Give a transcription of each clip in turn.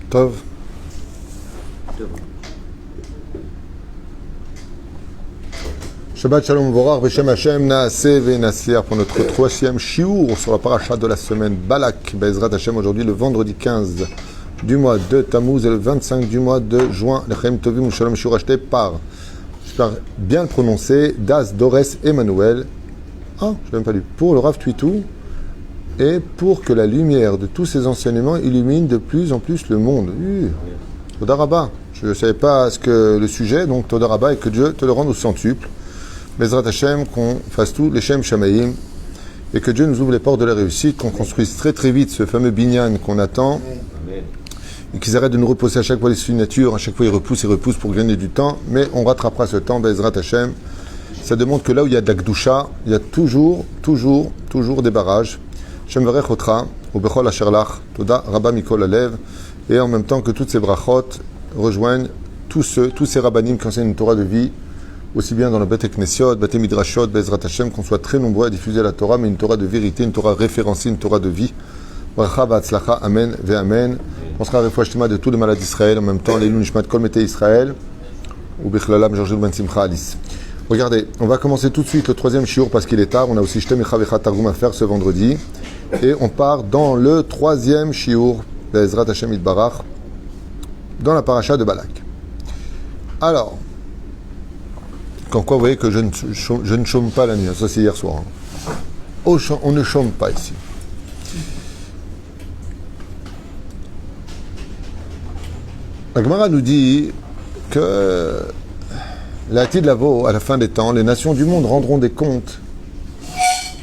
Tov. Shabbat Shalom Vorach Veshem Hashem Naaseh Venasiar pour notre troisième shiur sur la paracha de la semaine Balak Bezrat Hashem aujourd'hui le vendredi 15 du mois de Tammuz et le 25 du mois de juin Lechem Tovim ou Shalom shiur acheté par, j'espère bien le prononcer, Das Dores Emmanuel, je n'ai même pas lu, pour le Rav Twitou et pour que la lumière de tous ces enseignements illumine de plus en plus le monde. Toda Rabba, je ne savais pas ce que le sujet, donc Toda Rabba, et que Dieu te le rende au centuple. Bezrat Hashem, qu'on fasse tout les Shem Shamaïm et que Dieu nous ouvre les portes de la réussite, qu'on construise très très vite ce fameux binyan qu'on attend. Amen. Et qu'ils arrêtent de nous repousser à chaque fois les signatures, à chaque fois ils repoussent pour gagner du temps, mais on rattrapera ce temps, Bezrat Hashem. Ça demande que là où il y a de la Gdusha, il y a toujours des barrages. Shem Varech Otra, ou Bechol Asherlach, Toda Rabba Mikol Alev, et en même temps que toutes ces brachot rejoignent tous ces rabbanim qui enseignent une Torah de vie, aussi bien dans le Beth Knesiot, Beth Midrashot, Bezrat Hashem, qu'on soit très nombreux à diffuser la Torah, mais une Torah de vérité, une Torah référencée, une Torah de vie. Bracha v'atzlacha, amen, ve'amen. On sera réfouachtima de tous les malades d'Israël, en même temps, les Nishmat Kol Mete Israël, ou Bechlalam, Georges Ben Simcha Alice. Regardez, on va commencer tout de suite le troisième shiur parce qu'il est tard. On a aussi Shtem Echa Vecha Targum à faire ce vendredi. Et on part dans le troisième shiur, Bezrat Hashem Yitbarach, dans la paracha de Balak. Alors, quand quoi, vous voyez que je ne chôme pas la nuit. Ça, c'est hier soir. On ne chôme pas ici. La Gemara nous dit que l'Atid Lavo, à la fin des temps, les nations du monde rendront des comptes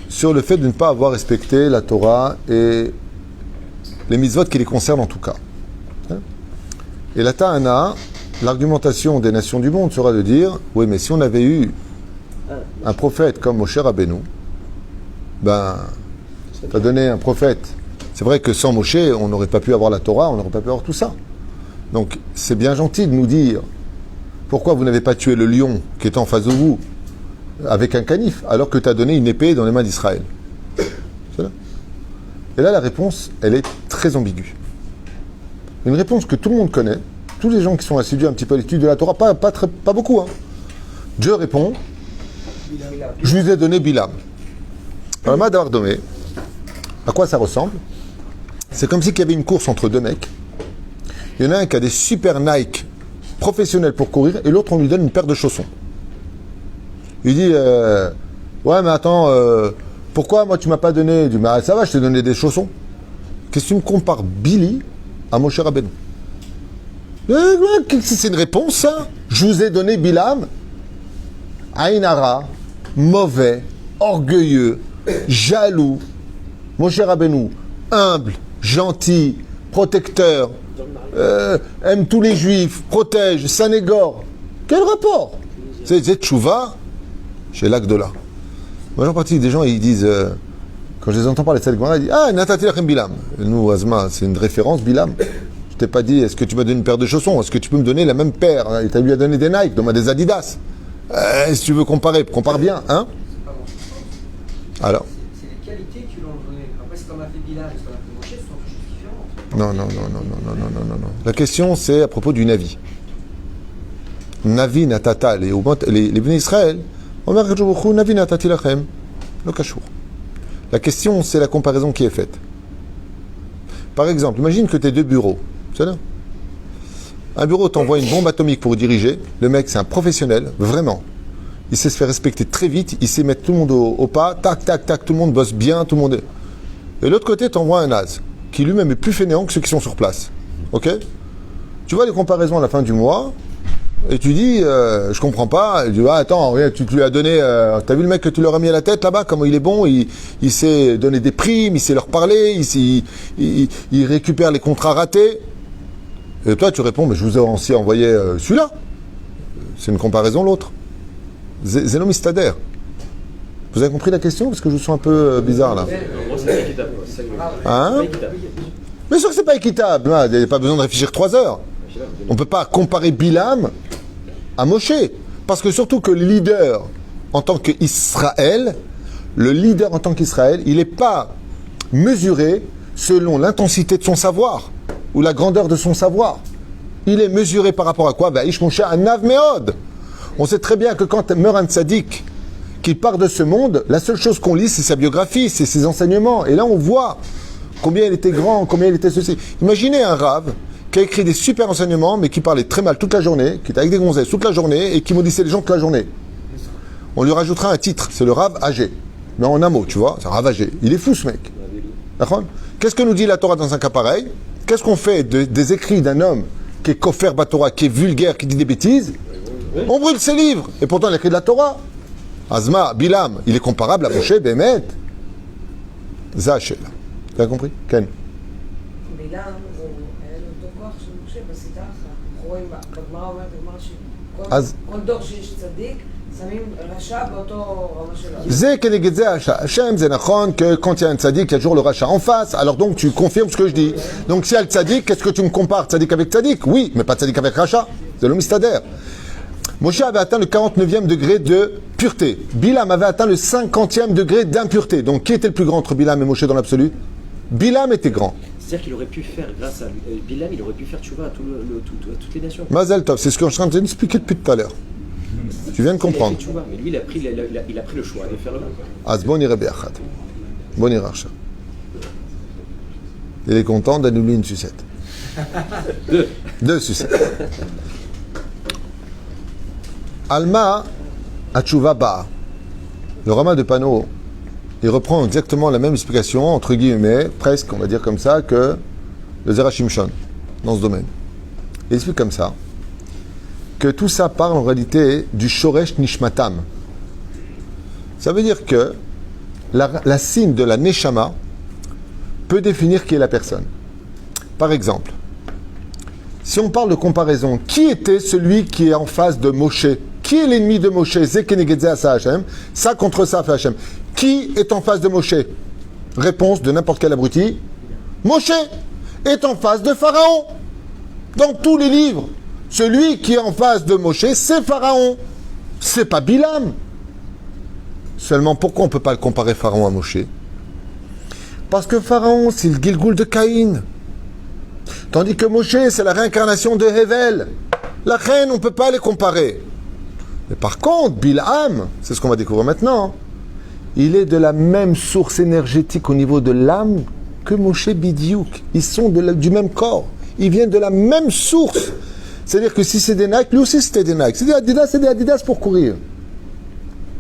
sur le fait de ne pas avoir respecté la Torah et les mitzvot qui les concernent en tout cas. Et la Ta'ana, l'argumentation des nations du monde sera de dire, oui, mais si on avait eu un prophète comme Moshe Rabbeinu, t'as donné un prophète. C'est vrai que sans Moshe, on n'aurait pas pu avoir la Torah, on n'aurait pas pu avoir tout ça. Donc, c'est bien gentil de nous dire pourquoi vous n'avez pas tué le lion qui est en face de vous avec un canif, alors que tu as donné une épée dans les mains d'Israël. Et là, la réponse, elle est très ambiguë. Une réponse que tout le monde connaît, tous les gens qui sont assidus un petit peu à l'étude de la Torah, pas beaucoup. Dieu répond, je vous ai donné Bilam. Alors, Madavardome, à quoi ça ressemble? C'est comme s'il y avait une course entre deux mecs. Il y en a un qui a des super Nike professionnels pour courir et l'autre, on lui donne une paire de chaussons. Il dit, ouais, mais attends, pourquoi moi tu m'as pas donné? Il dit, bah, ça va, je t'ai donné des chaussons. Qu'est-ce que tu me compares Billy à Moshe Rabbeinu? C'est une réponse, ça. Je vous ai donné Bilam, Aïnara, mauvais, orgueilleux, jaloux. Moshe Rabbeinu, humble, gentil, protecteur, aime tous les juifs, protège, Sanégor. Quel rapport? C'est Tchouva chez l'Agdola. Moi, j'en pratique des gens, ils disent, quand je les entends parler de cette Gemara, ils disent, ah, Natati Lachem Bilam. Nous, Azma, c'est une référence, Bilam. Je t'ai pas dit, est-ce que tu m'as donné une paire de chaussons? Est-ce que tu peux me donner la même paire? Et tu lui as donné des Nike, donne-moi des Adidas. Si tu veux comparer, compare bien, hein? Alors? C'est les qualités qui l'ont donné. Après, c'est comme a fait Bilam et ce qu'on a fait Moshe, ce sont deux choses différentes. Non. La question, c'est à propos du Navi. Navi natata, les Bnei Israël, Navi natati lachem, le kashour. La question, c'est la comparaison qui est faite. Par exemple, imagine que tu as deux bureaux. C'est là. Un bureau t'envoie une bombe atomique pour diriger. Le mec, c'est un professionnel, vraiment. Il sait se faire respecter très vite. Il sait mettre tout le monde au pas. Tac, tac, tac. Tout le monde bosse bien. Tout le monde. Et l'autre côté, t'envoies un naze qui lui-même est plus fainéant que ceux qui sont sur place. Ok? Tu vois les comparaisons à la fin du mois et tu dis, je comprends pas. Il dit, attends, regarde, tu lui as donné. T'as vu le mec que tu leur as mis à la tête là-bas? Comment il est bon? Il sait donner des primes. Il sait leur parler. Il récupère les contrats ratés. Et toi, tu réponds, mais je vous ai aussi envoyé celui-là. C'est une comparaison l'autre. Zénom Istader. Vous avez compris la question? Parce que je vous sens un peu bizarre là. C'est pas équitable. Hein? Bien sûr que c'est pas équitable. Il n'y a pas besoin de réfléchir 3 heures. On ne peut pas comparer Bilam à Moshe. Parce que surtout que le leader en tant qu'Israël, il n'est pas mesuré selon l'intensité de son savoir ou la grandeur de son savoir. Il est mesuré par rapport à quoi? Ish Moshe Anav Meod. On sait très bien que quand meurt un tzaddik, qu'il part de ce monde, la seule chose qu'on lit, c'est sa biographie, c'est ses enseignements. Et là, on voit combien il était grand, combien il était ceci. Imaginez un rave qui a écrit des super enseignements, mais qui parlait très mal toute la journée, qui était avec des gonzesses toute la journée, et qui maudissait les gens toute la journée. On lui rajoutera un titre, c'est le rave âgé. Mais en un mot, tu vois, c'est un rave âgé. Il est fou, ce mec. D'accord? Qu'est-ce que nous dit la Torah dans un cas pareil? Qu'est-ce qu'on fait des écrits d'un homme qui est kofer batora, qui est vulgaire, qui dit des bêtises? On brûle ses livres. Et pourtant, il a écrit de la Torah. Azma, Bilam, il est comparable à Moshe, Bémet. Zachel. Tu as compris? Ken? בלעם היה לו אותו כוח של משה בסדרה אחת. אנחנו רואים בגמרא אומרת הגמרא שכל דור שיש צדיק שמים רשע באותו רמה שלו. זה כנגד זה Hachem, c'est נכון que quand il y a un tzaddik, il y a toujours le rachat en face. Alors donc tu confirmes ce que je dis. Donc s'il y a le tzaddik, qu'est-ce que tu me compares? Tzaddik avec tzaddik? Oui, mais pas tzaddik avec rachat. C'est le mystère. Moshe avait atteint le 49e degré de pureté. Bilam avait atteint le 50e degré d'impureté. Donc qui était le plus grand entre Bilam et Moshe dans l'absolu? Bilam était grand. C'est-à-dire qu'il aurait pu faire, grâce à Bilam, il aurait pu faire tchouva à toutes les nations. Mazel Tov, c'est ce que je suis en train d'expliquer depuis tout à l'heure. Tu viens de comprendre. Tchouva, mais lui, il a pris le choix de faire le mal. Bon ira be'achad. Bon ira rachat. Il est content d'annuler une sucette. Deux sucettes. Alma Atchouva Ba. Le Rama de Pano, il reprend exactement la même explication, entre guillemets, presque, on va dire comme ça, que le Zera Shimshon, dans ce domaine. Il explique comme ça, que tout ça parle en réalité du Shoresh Nishmatam. Ça veut dire que la signe de la Neshama peut définir qui est la personne. Par exemple, si on parle de comparaison, qui était celui qui est en face de Moshe? Qui est l'ennemi de Moshe? Zekenegedze Asa Hashem. Ça contre ça fait Hashem. Qui est en face de Moshe? Réponse de n'importe quel abruti. Moshe est en face de Pharaon. Dans tous les livres, celui qui est en face de Moshe, c'est Pharaon. C'est pas Bilam. Seulement, pourquoi on ne peut pas le comparer Pharaon à Moshe? Parce que Pharaon, c'est le Gilgoul de Caïn. Tandis que Moshe, c'est la réincarnation de Hevel. La reine, on ne peut pas les comparer. Mais par contre, Bilham, c'est ce qu'on va découvrir maintenant, il est de la même source énergétique au niveau de l'âme que Moshe Bidiouk. Ils sont du même corps. Ils viennent de la même source. C'est-à-dire que si c'est des Nike, lui aussi c'était des Nike. C'est des Adidas pour courir.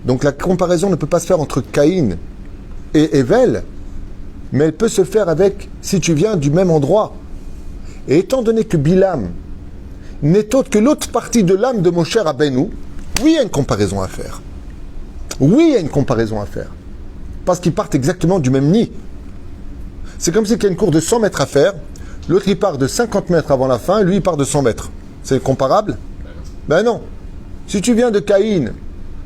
Donc la comparaison ne peut pas se faire entre Caïn et Hevel, mais elle peut se faire avec, si tu viens du même endroit. Et étant donné que Bilam n'est autre que l'autre partie de l'âme de Moshe Rabbeinu, oui, il y a une comparaison à faire. Oui, il y a une comparaison à faire. Parce qu'ils partent exactement du même nid. C'est comme s'il y a une course de 100 mètres à faire, l'autre il part de 50 mètres avant la fin, lui il part de 100 mètres. C'est comparable? Ben non. Si tu viens de Caïn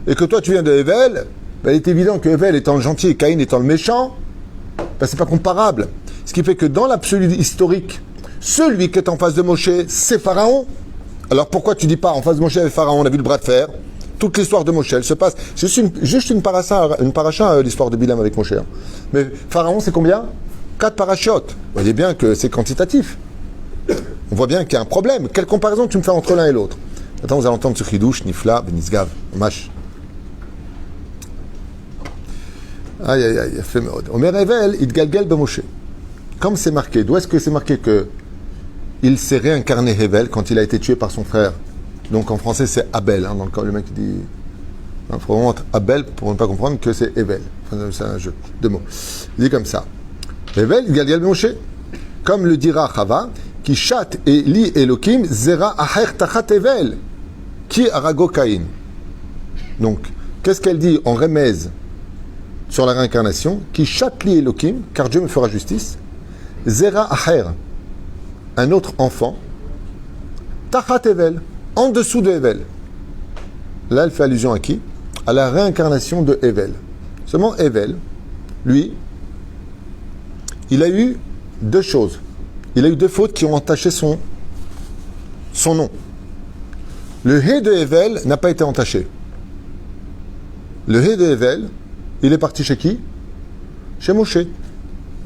et que toi tu viens de Hevel, ben il est évident que Hevel étant le gentil et Caïn étant le méchant, ben c'est pas comparable. Ce qui fait que dans l'absolu historique, celui qui est en face de Moshe, c'est Pharaon. Alors pourquoi tu dis pas en face de Moshe et Pharaon, on a vu le bras de fer? Toute l'histoire de Moshe, elle se passe. C'est juste une paracha, l'histoire de Bilam avec Moshe. Mais Pharaon, c'est combien? 4 parachutes. Vous voyez bien que c'est quantitatif. On voit bien qu'il y a un problème. Quelle comparaison tu me fais entre l'un et l'autre? Attends, vous allez entendre ce chidouche, Nifla, Benisgav, Mash. Aïe, aïe, aïe, fait mode. Omer Evel, il galgal be Moshe. Comme c'est marqué, d'où est-ce que c'est marqué que il s'est réincarné Hevel quand il a été tué par son frère? Donc en français c'est Abel, hein, donc le mec dit... Il faut vraiment être Abel pour ne pas comprendre que c'est Hevel. Enfin, c'est un jeu de mots. Il dit comme ça. Hevel, Galgal Moshe. Comme le dira Chava, qui chat et li Elohim, zera aher tachat Hevel, qui arago Caïn. Donc, qu'est-ce qu'elle dit en remèze sur la réincarnation? Qui chat li Elohim, car Dieu me fera justice, zera aher, un autre enfant, tachat Hevel, en dessous de Hevel. Là, elle fait allusion à qui? À la réincarnation de Hevel. Seulement Hevel, lui, il a eu deux choses. Il a eu deux fautes qui ont entaché son nom. Le Hé de Hevel n'a pas été entaché. Le Hé de Hevel, il est parti chez qui? Chez Moshe.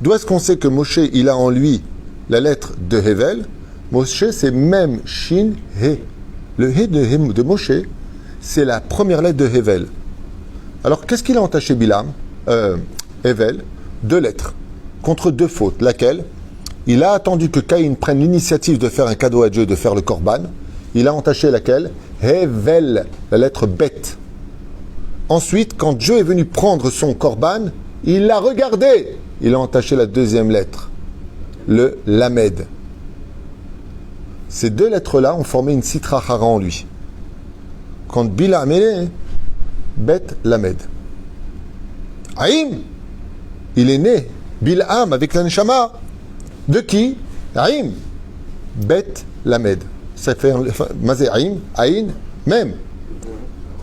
D'où est-ce qu'on sait que Moshe, il a en lui la lettre de Hevel, Moshe c'est même Shin He. Le He de Moshe, c'est la première lettre de Hevel. Alors qu'est-ce qu'il a entaché Bilam, Hevel? 2 lettres, contre 2 fautes. Laquelle? Il a attendu que Caïn prenne l'initiative de faire un cadeau à Dieu, de faire le korban. Il a entaché laquelle? Hevel, la lettre bête. Ensuite, quand Dieu est venu prendre son korban, il l'a regardé. Il a entaché la 2e lettre, le lamed. Ces 2 lettres-là ont formé une sitra hara en lui. Quand Bilam est bet lamed. Aïm, il est né, Bil'am, avec la neshama. De qui? Aïm, bet lamed. Ça fait mazé Aïm, Aïn, même.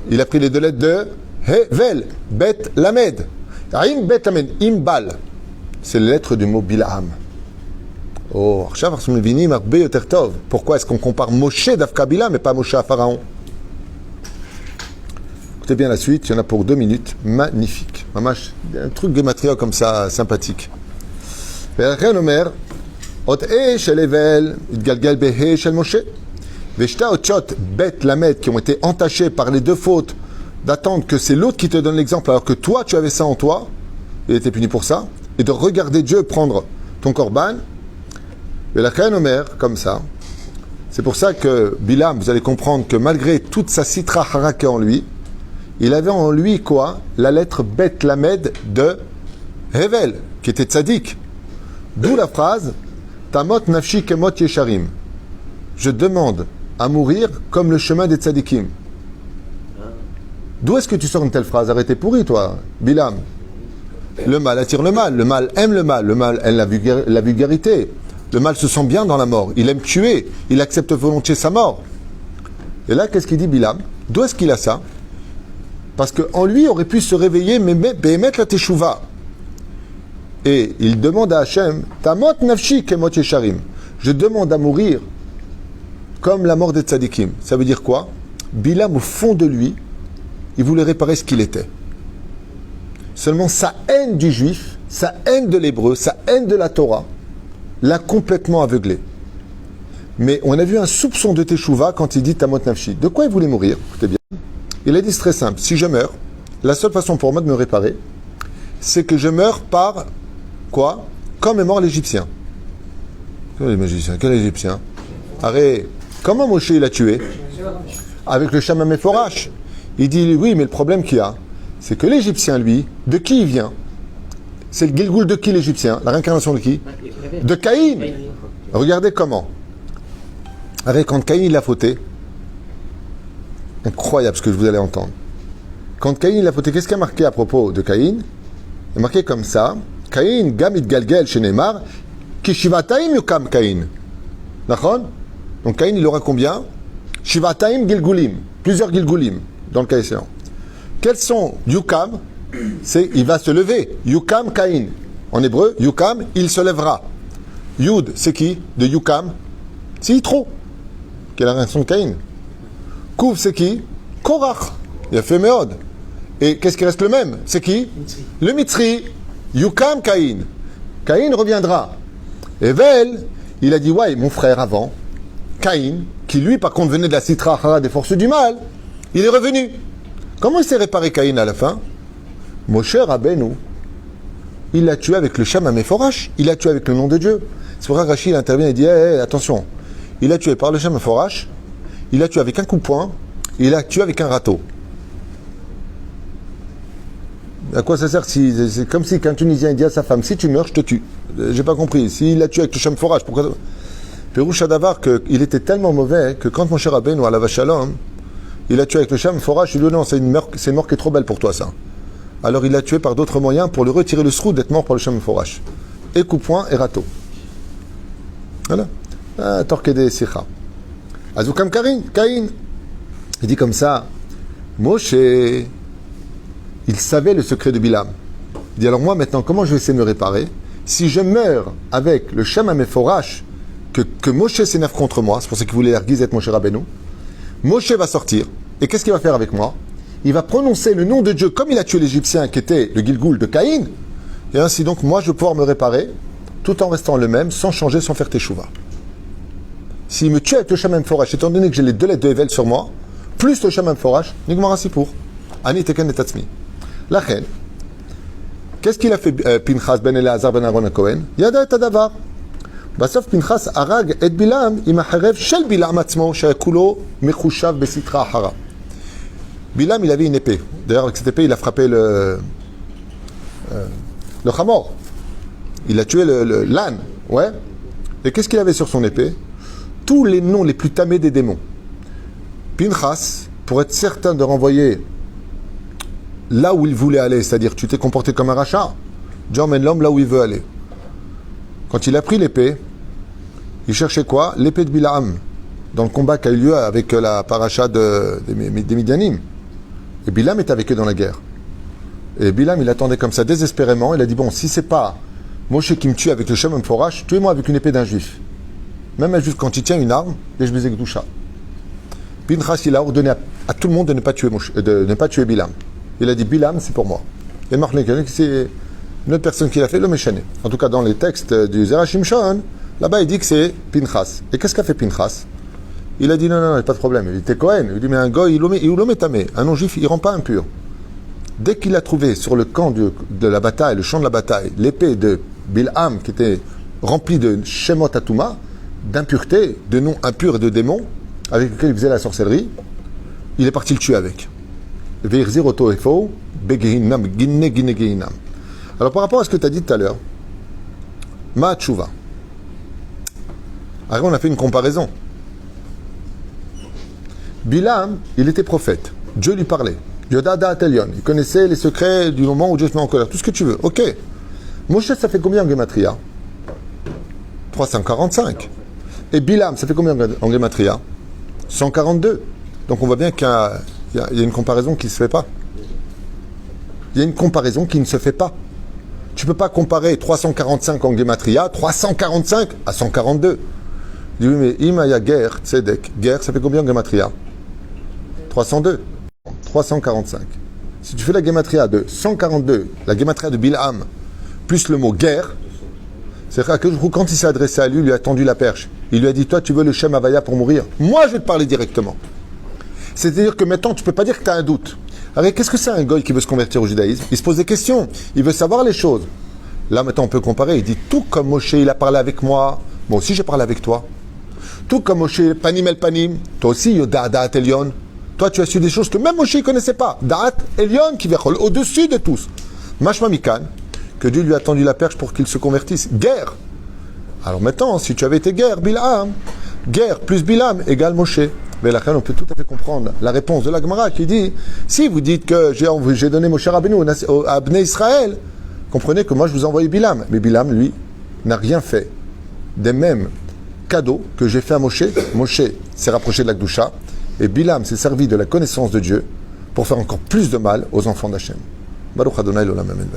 Il a pris les 2 lettres de Hevel, bet lamed. Aïm, bet lamed, imbal. C'est les lettres du mot Bil'am. Oh, pourquoi est-ce qu'on compare Moshe d'Afka Bilam mais pas Moshe à Pharaon? Écoutez bien la suite, il y en a pour 2 minutes. Magnifique. Mamash, un truc gématria comme ça, sympathique. Velchen Omer, Ot Shel Hevel, Itgalgal Behe Shel Moshe. Veshta Otchot Bet Lamed, qui ont été entachés par les 2 fautes, d'attendre que c'est l'autre qui te donne l'exemple, alors que toi, tu avais ça en toi, il était puni pour ça, et de regarder Dieu prendre ton korban. Velchen Omer, comme ça. C'est pour ça que Bilam, vous allez comprendre que malgré toute sa sitra haraka en lui, il avait en lui quoi? La lettre Bet Lamed de Hevel, qui était tzaddik. D'où la phrase Tamot nafshi kemot yesharim. Je demande à mourir comme le chemin des tzaddikim. D'où est-ce que tu sors une telle phrase? Arrêtez pourri, toi, Bilam. Le mal attire le mal aime le mal aime la vulgarité. Le mal se sent bien dans la mort, il aime tuer, il accepte volontiers sa mort. Et là, qu'est-ce qu'il dit Bilam? D'où est-ce qu'il a ça? Parce qu'en lui aurait pu se réveiller, mais mettre la teshuva. Et il demande à Hachem, Tamot nafshi kemot yesharim. Je demande à mourir comme la mort des tzadikim. Ça veut dire quoi? Bilam, au fond de lui, il voulait réparer ce qu'il était. Seulement sa haine du juif, sa haine de l'hébreu, sa haine de la Torah, l'a complètement aveuglé. Mais on a vu un soupçon de teshuva quand il dit Tamot nafshi. De quoi il voulait mourir? Écoutez bien. Il a dit c'est très simple. Si je meurs, la seule façon pour moi de me réparer, c'est que je meurs par quoi? Comme est mort l'Égyptien. Quel magicien? Quel Égyptien? Arrête. Comment Moshe il a tué? Avec le Shama Mephorash. Il dit oui, mais le problème qu'il y a, c'est que l'Égyptien, lui, de qui il vient? C'est le Gilgoul de qui l'Égyptien? La réincarnation de qui? De Caïn. Regardez comment. Arrête, quand Caïn il a fauté, incroyable ce que vous allez entendre. Quand Caïn il a fauté, qu'est-ce qu'il y a marqué à propos de Caïn? Il est marqué comme ça. Caïn, gamit galgel chez Neymar, ki shivataim yukam Caïn. D'accord? Donc Caïn, il aura combien? Shivataim gilgulim. Plusieurs gilgulim, dans le cas échéant. Quels sont yukam? C'est, il va se lever. Yukam Caïn. En hébreu, yukam, il se lèvera. Yud, c'est qui? De yukam? C'est Yitro, qui est la réaction de Caïn. Kouf, c'est qui? Korach. Il a fait Méod. Et qu'est-ce qui reste le même? C'est qui? Mitzri. Le Mitzri. Yukam Caïn. Caïn reviendra. Hevel, il a dit, ouais, mon frère avant, Caïn, qui lui, par contre, venait de la Sitra Hara des forces du mal, il est revenu. Comment il s'est réparé Caïn à la fin? Moshe Rabbeinu, il l'a tué avec le Shama Mephorash, il l'a tué avec le nom de Dieu. C'est pour ça que Rachid intervient et dit, attention, il l'a tué par le Shama Mephorash, il l'a tué avec un coup de poing, il l'a tué avec un râteau. À quoi ça sert? C'est comme si qu'un Tunisien dit à sa femme, si tu meurs, je te tue. J'ai pas compris. S'il l'a tué avec le Shama Mephorash, pourquoi? Pérouche Adavar, qu'il était tellement mauvais que quand mon cher Rabbeinu à la Vachalom, il l'a tué avec le Shama Mephorash, il lui dit non, c'est une mort qui est trop belle pour toi, ça. Alors il l'a tué par d'autres moyens pour lui retirer le sroud d'être mort par le Shama Mephorash. Et coup de poing et râteau. Voilà. Torquede Sicha. Azoukam Caïn. Il dit comme ça, Moshe, il savait le secret de Bilam. Il dit alors moi maintenant, comment je vais essayer de me réparer? Si je meurs avec le Shama Mephorash, que Moshe s'énerve contre moi, c'est pour ça qu'il voulait erguiser Moshe Rabbeinu, Moshe va sortir, et qu'est-ce qu'il va faire avec moi? Il va prononcer le nom de Dieu comme il a tué l'Égyptien qui était le Gilgoul de Caïn, et ainsi donc moi je vais pouvoir me réparer tout en restant le même, sans changer, sans faire teshuva. S'il me tue avec le Shem Forash, étant donné que j'ai les deux lettres de Hevel sur moi, plus le Shem Forash, Nigmara Sipour. Ani Teken et Tatzmi. La reine, qu'est-ce qu'il a fait Pinchas ben Eleazar ben Aaron Cohen? Yada et Adavar. בסוף פנחס הרג את בלעם עם החרב של בלעם עצמו שהיה כולו מחושב בסטרה אחרה. בלעם il avait une épée. D'ailleurs avec cette épée il a frappé le Hamor. Il a tué l'âne. Ouais. Et qu'est-ce qu'il avait sur son épée? Tous les noms les plus tamés des démons. Pinchas, pour être certain de renvoyer là où il voulait aller, c'est-à-dire tu t'es comporté comme un rachat, Dieu emmène l'homme là où il veut aller. Quand il a pris l'épée, il cherchait quoi? L'épée de Bilaam, dans le combat qui a eu lieu avec la paracha des Midianim. Et Bilaam est avec eux dans la guerre. Et Bilaam, il attendait comme ça désespérément. Il a dit, bon, si c'est pas Moshe qui me tue avec le Shem Forash, tuez-moi avec une épée d'un juif. Même un juif, quand il tient une arme, les je Gdusha. Pinchas, il a ordonné à tout le monde de ne pas tuer Bilaam. Il a dit, Bilaam, c'est pour moi. Et Marc c'est une autre personne qui l'a fait, le Méchané. En tout cas, dans les textes du Zera Shimshon, là-bas, il dit que c'est Pinchas. Et qu'est-ce qu'a fait Pinchas? Il a dit non, pas de problème. Il était Cohen. Il dit, mais un goy, il est tamé. Un non-juif, il ne rend pas impur. Dès qu'il a trouvé sur le camp de la bataille, le champ de la bataille, l'épée de Bilham qui était remplie de Shemot Atuma, d'impureté, de noms impurs et de démons, avec lesquels il faisait la sorcellerie, il est parti le tuer avec. Veirzir Oto Efo, Begehinam, Ginne Gehinam. Alors par rapport à ce que tu as dit tout à l'heure, Ma Tshuva. Alors on a fait une comparaison. Bilam, il était prophète. Dieu lui parlait. Yoda Da'atelion. Il connaissait les secrets du moment où Dieu se met en colère. Tout ce que tu veux. Ok. Moshe, ça fait combien en Gematria? 345. Et Bilam, ça fait combien en Gematria? 142. Donc on voit bien qu'il y a une comparaison qui ne se fait pas. Il y a une comparaison qui ne se fait pas. Tu ne peux pas comparer 345 en Gematria, 345 à 142. Il dit, oui, mais Imaya guerre, Tzedek, guerre, ça fait combien en Gematria? 302. 345. Si tu fais la Gematria de 142, la Gematria de Bilham, plus le mot guerre, c'est-à-dire que quand il s'est adressé à lui, il lui a tendu la perche. Il lui a dit, toi, tu veux le Shem Havaya pour mourir? Moi, je vais te parler directement. C'est-à-dire que maintenant, tu ne peux pas dire que tu as un doute. Alors, qu'est-ce que c'est un goy qui veut se convertir au judaïsme? Il se pose des questions. Il veut savoir les choses. Là, maintenant, on peut comparer. Il dit, tout comme Moshe, il a parlé avec moi, moi aussi, j'ai parlé avec toi. Tout comme Moshe, panim el panim, toi aussi, Yoda Da'at Elyon. Toi, tu as su des choses que même Moshe ne connaissait pas. Da'at Elyon qui vient au-dessus de tous. Mashma Mikan, que Dieu lui a tendu la perche pour qu'il se convertisse. Guerre. Alors maintenant, si tu avais été guerre, Bilham, guerre plus Bilham égale Moshe. Mais là, on peut tout à fait comprendre la réponse de la Gemara qui dit, si vous dites que j'ai donné Moshe Rabbeinu à Bnei Israël, comprenez que moi je vous ai envoyé Bilham. Mais Bilham, lui, n'a rien fait des mêmes cadeaux que j'ai fait à Moshe. Moshe s'est rapproché de la Gdusha et Bilham s'est servi de la connaissance de Dieu pour faire encore plus de mal aux enfants d'Hachem. Baruch Adonai l'olam amen.